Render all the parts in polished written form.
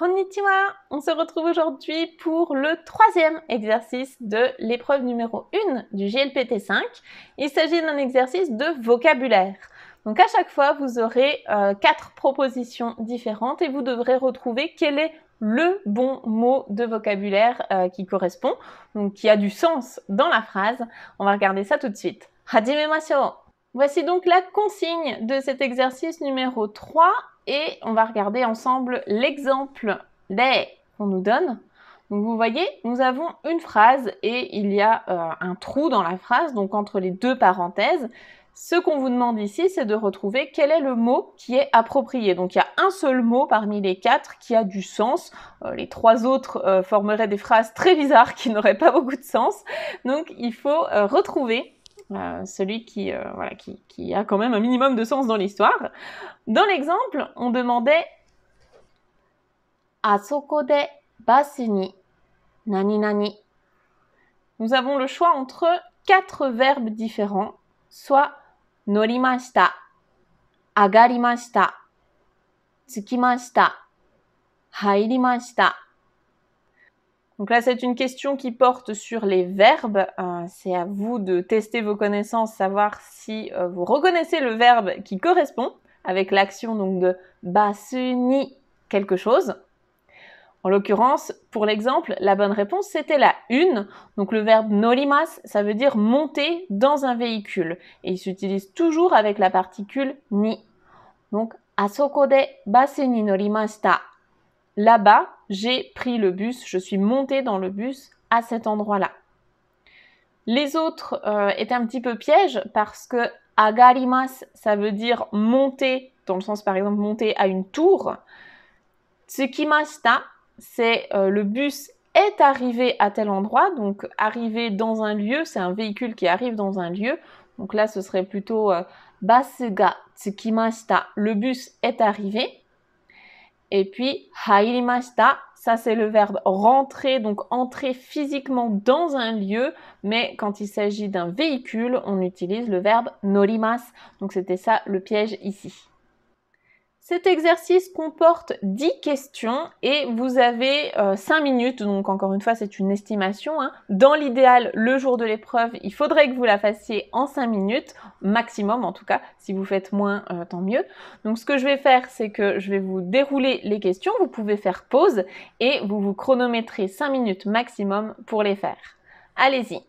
Konnichiwa! On se retrouve aujourd'hui pour le troisième exercice de l'épreuve numéro 1 du GLPT5. Il s'agit d'un exercice de vocabulaire. Donc à chaque fois, vous aurez 4 propositions différentes et vous devrez retrouver quel est le bon mot de vocabulaire qui correspond, donc qui a du sens dans la phrase. On va regarder ça tout de suite. Hajimemashou! Voici donc la consigne de cet exercice numéro 3 et on va regarder ensemble l'exemple qu'on nous donne. Donc vous voyez, nous avons une phrase et il y a un trou dans la phrase, donc entre les deux parenthèses. Ce qu'on vous demande ici, c'est de retrouver quel est le mot qui est approprié. Donc il y a un seul mot parmi les 4 qui a du sens. Les 3 autres formeraient des phrases très bizarres qui n'auraient pas beaucoup de sens. Donc il faut retrouver celui qui a quand même un minimum de sens dans l'histoire. Dans l'exemple, on demandait « Asoko de basu ni nani nani ». Nous avons le choix entre 4 verbes différents, soit « norimashita »,« agarimashita »,« tsukimashita »,« hairimashita ». Donc là, c'est une question qui porte sur les verbes. C'est à vous de tester vos connaissances, savoir si vous reconnaissez le verbe qui correspond avec l'action donc de basu ni quelque chose. En l'occurrence, pour l'exemple, la bonne réponse, c'était la 1. Donc le verbe norimas, ça veut dire monter dans un véhicule. Et il s'utilise toujours avec la particule ni. Donc, asoko de basu ni norimashita. Là-bas, j'ai pris le bus, je suis montée dans le bus à cet endroit-là. Les autres étaient un petit peu pièges parce que agarimas, ça veut dire monter, dans le sens par exemple monter à une tour. Tsukimashita, c'est le bus est arrivé à tel endroit, donc arriver dans un lieu, c'est un véhicule qui arrive dans un lieu. Donc là, ce serait plutôt basu ga tsukimashita, le bus est arrivé. Et puis, hairimashita, ça c'est le verbe rentrer, donc entrer physiquement dans un lieu, mais quand il s'agit d'un véhicule, on utilise le verbe norimas. Donc c'était ça le piège ici. Cet exercice comporte 10 questions et vous avez 5 minutes, donc encore une fois c'est une estimation. Dans l'idéal, le jour de l'épreuve, il faudrait que vous la fassiez en 5 minutes, maximum en tout cas, si vous faites moins, tant mieux. Donc ce que je vais faire, c'est que je vais vous dérouler les questions, vous pouvez faire pause et vous vous chronométrez 5 minutes maximum pour les faire. Allez-y!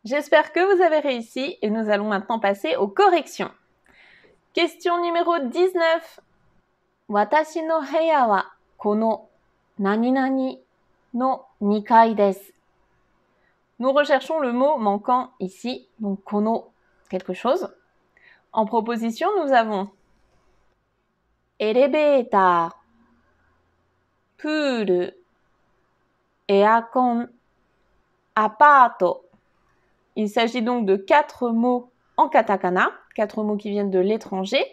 J'espère que vous avez réussi et nous allons maintenant passer aux corrections. Question numéro 19. Watashi no heya wa kono nani nani no 2階desu. Nous recherchons le mot manquant ici, donc kono, quelque chose. En proposition, nous avons elevator, pool, aircon, apato. Il s'agit donc de 4 mots en katakana, 4 mots qui viennent de l'étranger.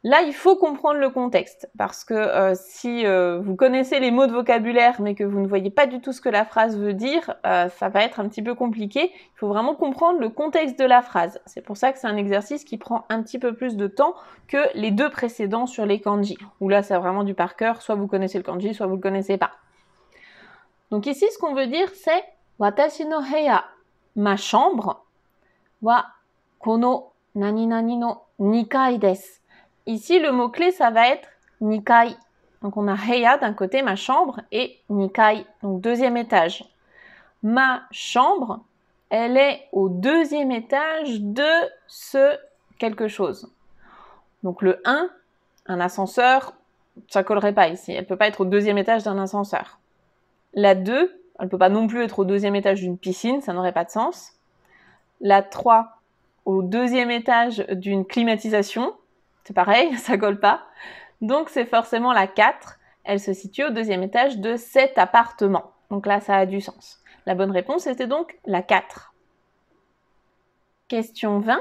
Là, il faut comprendre le contexte, parce que si vous connaissez les mots de vocabulaire, mais que vous ne voyez pas du tout ce que la phrase veut dire, ça va être un petit peu compliqué. Il faut vraiment comprendre le contexte de la phrase. C'est pour ça que c'est un exercice qui prend un petit peu plus de temps que les 2 précédents sur les kanji, où là, c'est vraiment du par cœur, soit vous connaissez le kanji, soit vous le connaissez pas. Donc ici, ce qu'on veut dire, c'est « Watashi no heya », ma chambre, « wa kono nani nani no 2階desu ». Ici, le mot-clé, ça va être « 2階». Donc, on a « heya » d'un côté, ma chambre, et « 2階», donc 2e étage. Ma chambre, elle est au 2e étage de ce quelque chose. Donc, le 1, un ascenseur, ça collerait pas ici. Elle peut pas être au 2e étage d'un ascenseur. La 2, elle peut pas non plus être au 2e étage d'une piscine, ça n'aurait pas de sens. La 3, au deuxième étage d'une climatisation. C'est pareil, ça colle pas. Donc c'est forcément la 4. Elle se situe au deuxième étage de cet appartement. Donc là, ça a du sens. La bonne réponse était donc la 4. Question 20.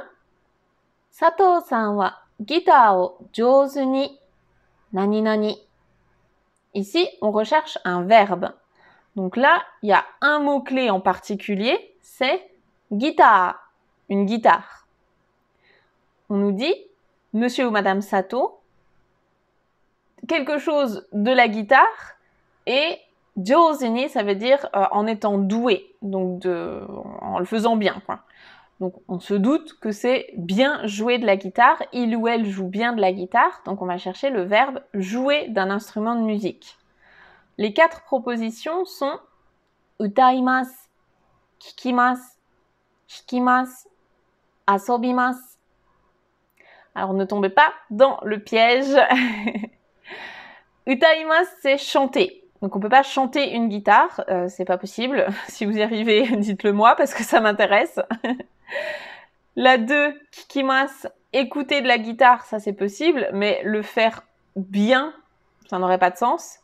Sato-san wa guitar o jouzu ni nani nani. Ici, on recherche un verbe. Donc là, il y a un mot-clé en particulier, c'est guitare, une guitare. On nous dit, monsieur ou madame Sato, quelque chose de la guitare, et jouzu, ça veut dire en étant doué, donc en le faisant bien, quoi. Donc on se doute que c'est bien jouer de la guitare, il ou elle joue bien de la guitare, donc on va chercher le verbe jouer d'un instrument de musique. Les 4 propositions sont utaimasu, kikimasu, hikimasu, asobimasu. Alors ne tombez pas dans le piège. Utaimasu, c'est chanter. Donc on peut pas chanter une guitare, c'est pas possible. Si vous y arrivez, dites-le moi parce que ça m'intéresse. La 2, kikimasu, écouter de la guitare, ça c'est possible, mais le faire bien, ça n'aurait pas de sens.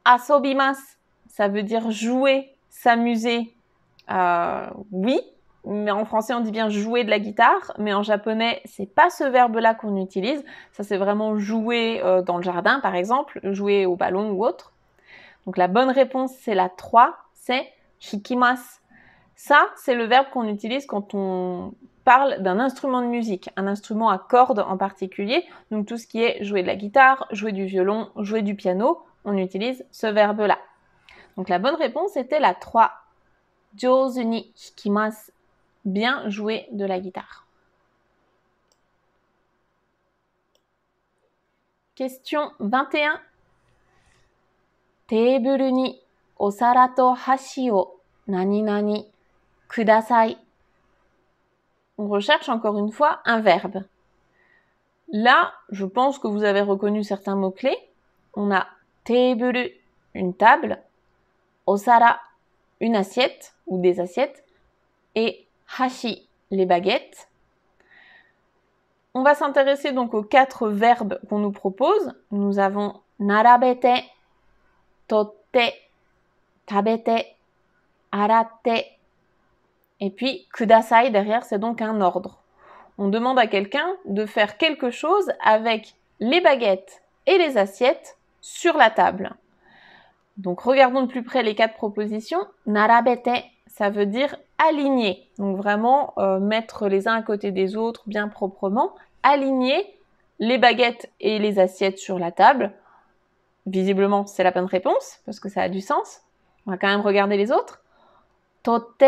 Asobimasu, ça veut dire jouer, s'amuser. Oui, mais en français on dit bien jouer de la guitare, mais en japonais c'est pas ce verbe-là qu'on utilise. Ça c'est vraiment jouer dans le jardin par exemple, jouer au ballon ou autre. Donc la bonne réponse c'est la 3, c'est hikimasu. Ça c'est le verbe qu'on utilise quand on parle d'un instrument de musique, un instrument à cordes en particulier. Donc tout ce qui est jouer de la guitare, jouer du violon, jouer du piano, on utilise ce verbe-là. Donc la bonne réponse était la 3. Jouzu ni hikimasu. Bien jouer de la guitare. Question 21. Teiburu ni osara to hashi o nani nani kudasai. On recherche encore une fois un verbe. Là, je pense que vous avez reconnu certains mots-clés. On a teiburu, une table, osara, une assiette ou des assiettes, et hashi, les baguettes. On va s'intéresser donc aux 4 verbes qu'on nous propose. Nous avons narabete, totte, tabete, aratte, et puis kudasai derrière, c'est donc un ordre. On demande à quelqu'un de faire quelque chose avec les baguettes et les assiettes sur la table. Donc regardons de plus près les 4 propositions. Narabete, ça veut dire aligner. Donc vraiment mettre les uns à côté des autres bien proprement. Aligner les baguettes et les assiettes sur la table. Visiblement, c'est la bonne réponse parce que ça a du sens. On va quand même regarder les autres. Totte,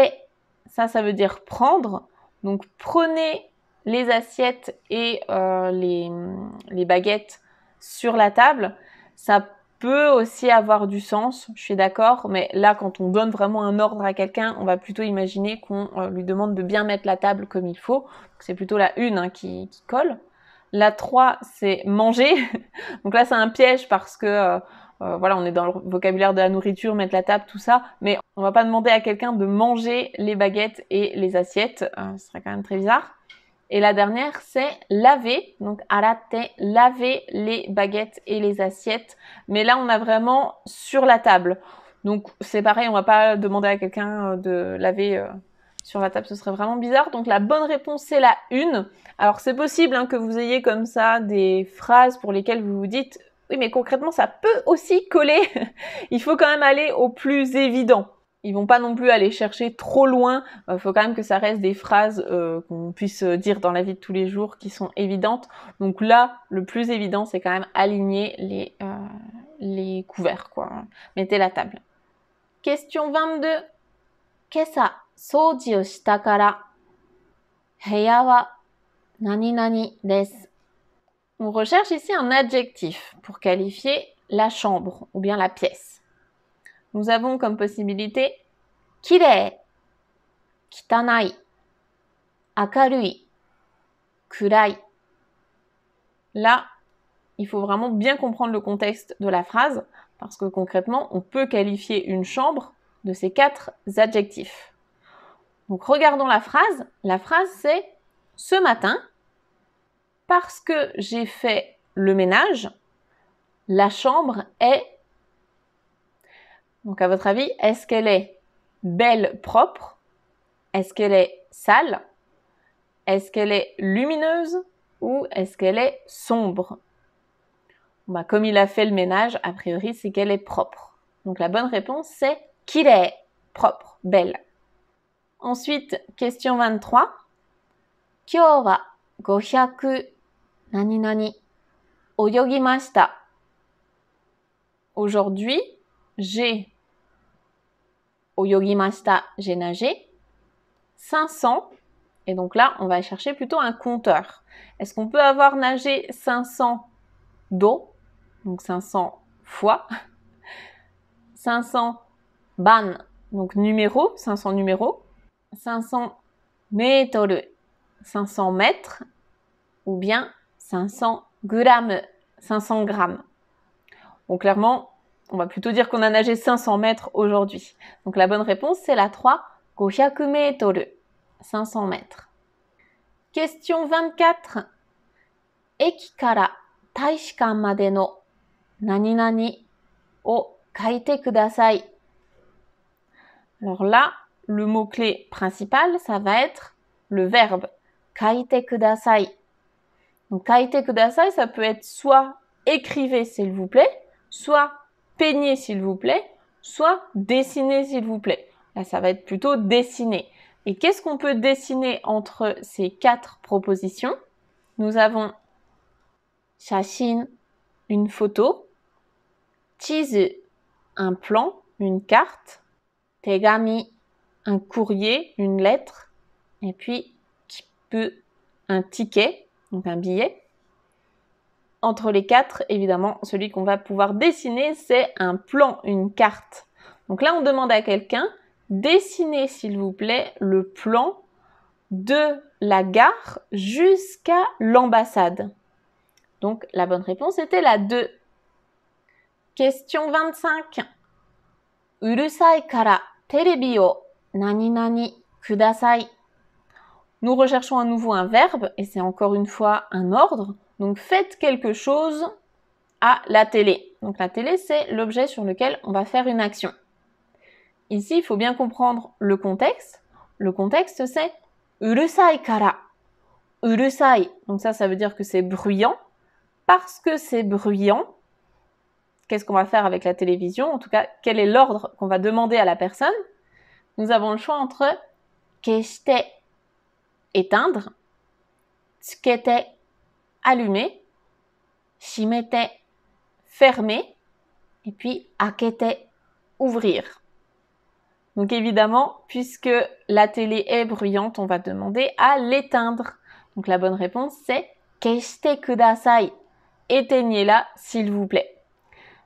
ça veut dire prendre. Donc prenez les assiettes et les baguettes sur la table. Ça peut aussi avoir du sens, je suis d'accord, mais là, quand on donne vraiment un ordre à quelqu'un, on va plutôt imaginer qu'on lui demande de bien mettre la table comme il faut. C'est plutôt la 1 qui colle. La 3, c'est manger. Donc là, c'est un piège parce que voilà, on est dans le vocabulaire de la nourriture, mettre la table, tout ça, mais on va pas demander à quelqu'un de manger les baguettes et les assiettes. Ce serait quand même très bizarre. Et la dernière, c'est laver. Donc, aratte, laver les baguettes et les assiettes. Mais là, on a vraiment sur la table. Donc, c'est pareil, on va pas demander à quelqu'un de laver sur la table. Ce serait vraiment bizarre. Donc, la bonne réponse, c'est la 1. Alors, c'est possible que vous ayez comme ça des phrases pour lesquelles vous vous dites « Oui, mais concrètement, ça peut aussi coller. » Il faut quand même aller au plus évident. Ils vont pas non plus aller chercher trop loin. Faut quand même que ça reste des phrases qu'on puisse dire dans la vie de tous les jours qui sont évidentes. Donc là, le plus évident, c'est quand même aligner les couverts, quoi. Mettez la table. Question 22. Kesa, souji o shita kara, heya wa nani nani desu. On recherche ici un adjectif pour qualifier la chambre ou bien la pièce. Nous avons comme possibilité kirei, kitanai, akarui, kurai. Là, il faut vraiment bien comprendre le contexte de la phrase parce que concrètement, on peut qualifier une chambre de ces 4 adjectifs. Donc regardons la phrase. La phrase c'est « Ce matin, parce que j'ai fait le ménage, la chambre est… » Donc à votre avis, est-ce qu'elle est belle, propre? Est-ce qu'elle est sale? Est-ce qu'elle est lumineuse? Ou est-ce qu'elle est sombre? Comme il a fait le ménage, a priori, c'est qu'elle est propre. Donc la bonne réponse, c'est « kirei », propre, belle. Ensuite, question 23. « Kyou wa 500 nani nani oyogimashita » Aujourd'hui, j'ai oyogimashita, j'ai nagé, 500, et donc là, on va chercher plutôt un compteur. Est-ce qu'on peut avoir nagé 500 d'eau, donc 500 fois, 500 ban, donc numéro, 500 numéros, 500 mètres, 500 mètres, ou bien 500 grammes, 500 grammes. Donc clairement, on va plutôt dire qu'on a nagé 500 mètres aujourd'hui. Donc la bonne réponse, c'est la 3, 500 mètres, 500 mètres. Question 24. Eki kara taishikan made no nani nani o kaite kudasai. Alors là, le mot-clé principal, ça va être le verbe kaite kudasai. Donc kaite kudasai, ça peut être soit écrivez s'il vous plaît, soit peignez s'il vous plaît, soit dessinez s'il vous plaît. Là, ça va être plutôt dessiner. Et qu'est-ce qu'on peut dessiner entre ces 4 propositions? Nous avons shashin, une photo, chizu, un plan, une carte, tegami, un courrier, une lettre, et puis kippu, un ticket, donc un billet. Entre les 4, évidemment, celui qu'on va pouvoir dessiner, c'est un plan, une carte. Donc là, on demande à quelqu'un, dessinez s'il vous plaît le plan de la gare jusqu'à l'ambassade. Donc la bonne réponse était la 2. Question 25. Urusai kara terebi o nani nani kudasai. Nous recherchons à nouveau un verbe et c'est encore une fois un ordre. Donc faites quelque chose à la télé. Donc la télé, c'est l'objet sur lequel on va faire une action. Ici, il faut bien comprendre le contexte. Le contexte, c'est urusai kara. Urusai, donc ça veut dire que c'est bruyant. Parce que c'est bruyant, qu'est-ce qu'on va faire avec la télévision? En tout cas, quel est l'ordre qu'on va demander à la personne? Nous avons le choix entre keshite, éteindre, tsukete, allumer, shimete, fermer, et puis akete, ouvrir. Donc évidemment, puisque la télé est bruyante, on va demander à l'éteindre. Donc la bonne réponse, c'est keshite kudasai. Éteignez-la, s'il vous plaît.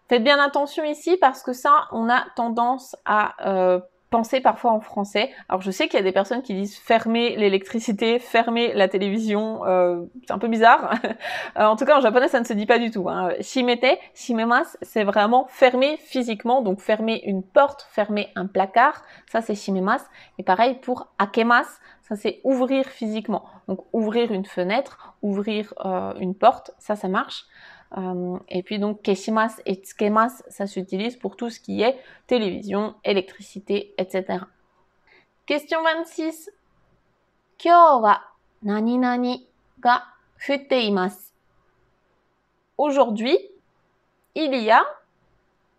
Faites bien attention ici parce que ça, on a tendance à penser parfois en français. Alors je sais qu'il y a des personnes qui disent fermer l'électricité, fermer la télévision, c'est un peu bizarre. En tout cas en japonais ça ne se dit pas du tout. Shimete, shimemasu, c'est vraiment fermer physiquement, donc fermer une porte, fermer un placard, ça c'est shimemasu. Et pareil pour akemasu, ça c'est ouvrir physiquement. Donc ouvrir une fenêtre, ouvrir une porte, ça marche. Et puis donc keshimasu et tsukemasu, ça s'utilise pour tout ce qui est télévision, électricité, etc. Question 26. Kyou wa nani nani ga futte imasu. Aujourd'hui, il y a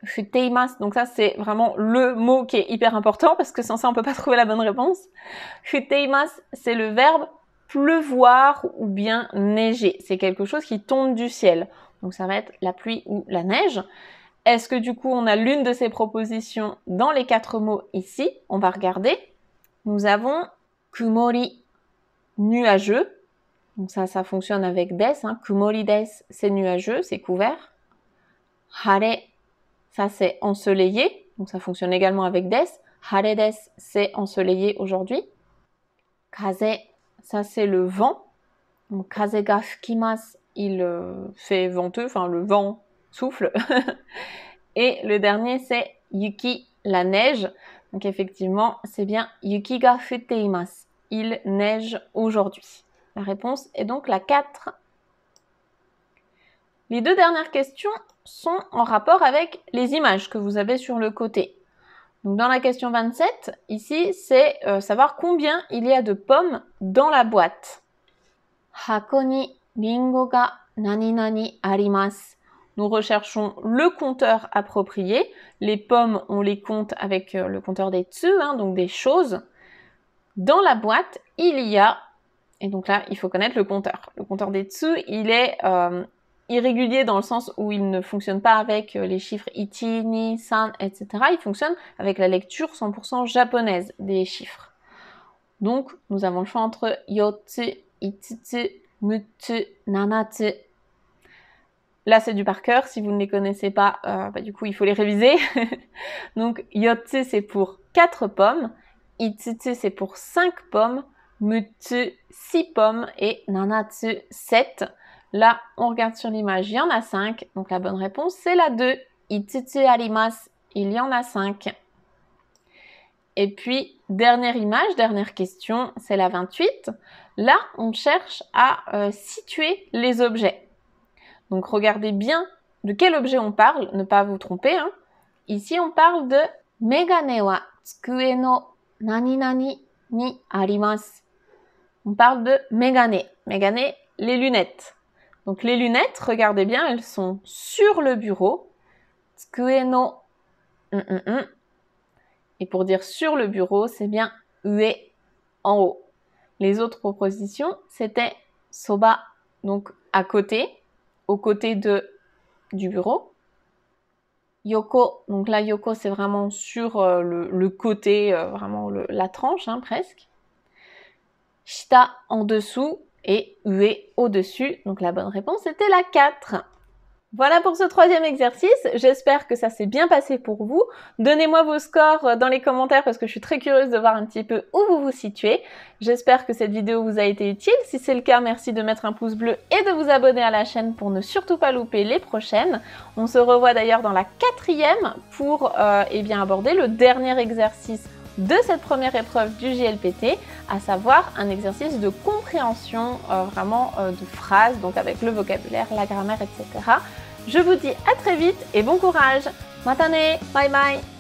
futte imasu. Donc ça c'est vraiment le mot qui est hyper important parce que sans ça on peut pas trouver la bonne réponse. Futte imasu, c'est le verbe pleuvoir ou bien neiger. C'est quelque chose qui tombe du ciel. Donc ça va être la pluie ou la neige. Est-ce que du coup on a l'une de ces propositions dans les 4 mots ici? On va regarder. Nous avons kumori, nuageux. Donc ça fonctionne avec des. Kumori des, c'est nuageux, c'est couvert. Hare, ça c'est ensoleillé. Donc ça fonctionne également avec des. Hare des, c'est ensoleillé aujourd'hui. Kaze, ça c'est le vent. Donc kaze ga fukimasu, il fait venteux, enfin le vent souffle. Et le dernier c'est yuki, la neige. Donc effectivement, c'est bien Yuki ga futte imasu. Il neige aujourd'hui. La réponse est donc la 4. Les deux dernières questions sont en rapport avec les images que vous avez sur le côté. Donc dans la question 27, ici, c'est savoir combien il y a de pommes dans la boîte. Hako ni ringo ga nani nani arimasu. Nous recherchons le compteur approprié. Les pommes, on les compte avec le compteur des tsu, donc des choses. Dans la boîte, il y a, et donc là, il faut connaître le compteur. Le compteur des tsu, il est irrégulier dans le sens où il ne fonctionne pas avec les chiffres ichi, ni, san, etc. Il fonctionne avec la lecture 100% japonaise des chiffres. Donc, nous avons le choix entre yotsu, ichitsu, mutsu, nanatsu. Là, c'est du par cœur. Si vous ne les connaissez pas, du coup, il faut les réviser. Donc, yotsu, c'est pour 4 pommes. Ichitsu, c'est pour 5 pommes. Mutsu, 6 pommes. Et nanatsu, 7. Là, on regarde sur l'image, il y en a 5. Donc, la bonne réponse, c'est la 2. Ichitsu arimasu. Il y en a 5. Et puis, dernière image, dernière question, c'est la 28. Là, on cherche à situer les objets. Donc, regardez bien de quel objet on parle, ne pas vous tromper. Ici, on parle de megane wa tsukue no nani nani ni arimasu. On parle de megane. Megane, les lunettes. Donc, les lunettes, regardez bien, elles sont sur le bureau. Tsukue no. Et pour dire sur le bureau, c'est bien ue, en haut. Les autres propositions, c'était soba, donc à côté, aux côtés du bureau. Yoko, donc là, yoko, c'est vraiment sur le côté, vraiment la tranche, presque. Shita, en dessous, et ue, au-dessus. Donc la bonne réponse, c'était la 4. Voilà pour ce troisième exercice, j'espère que ça s'est bien passé pour vous. Donnez-moi vos scores dans les commentaires parce que je suis très curieuse de voir un petit peu où vous vous situez. J'espère que cette vidéo vous a été utile. Si c'est le cas, merci de mettre un pouce bleu et de vous abonner à la chaîne pour ne surtout pas louper les prochaines. On se revoit d'ailleurs dans la 4e pour aborder le dernier exercice de cette première épreuve du JLPT, à savoir un exercice de compréhension de phrases, donc avec le vocabulaire, la grammaire, etc. Je vous dis à très vite et bon courage. Matane, bye bye.